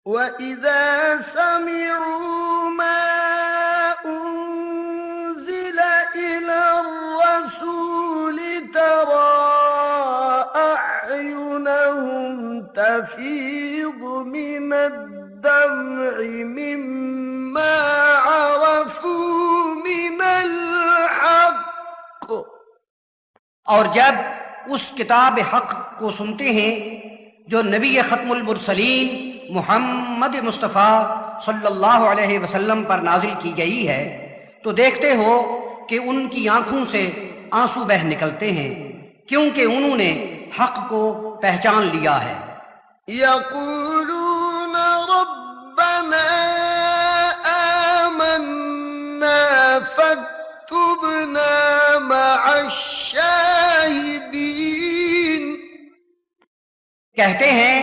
وَإِذَا سَمِعُوا مَا أُنزِلَ إِلَى الرَّسُولِ تَرَىٰ أَعْيُنَهُمْ تَفِيضُ مِنَ الدَّمْعِ مِمَّا عَرَفُوا مِنَ الْحَقِّ، اور جب اس کتاب حق کو سنتے ہیں جو نبی ختم المرسلین محمد مصطفیٰ صلی اللہ علیہ وسلم پر نازل کی گئی ہے، تو دیکھتے ہو کہ ان کی آنکھوں سے آنسو بہہ نکلتے ہیں، کیونکہ انہوں نے حق کو پہچان لیا ہے۔ يَقُولُونَ رَبَّنَا آمَنَّا فَاكْتُبْنَا مَعَ الشَّاهِدِينَ، کہتے ہیں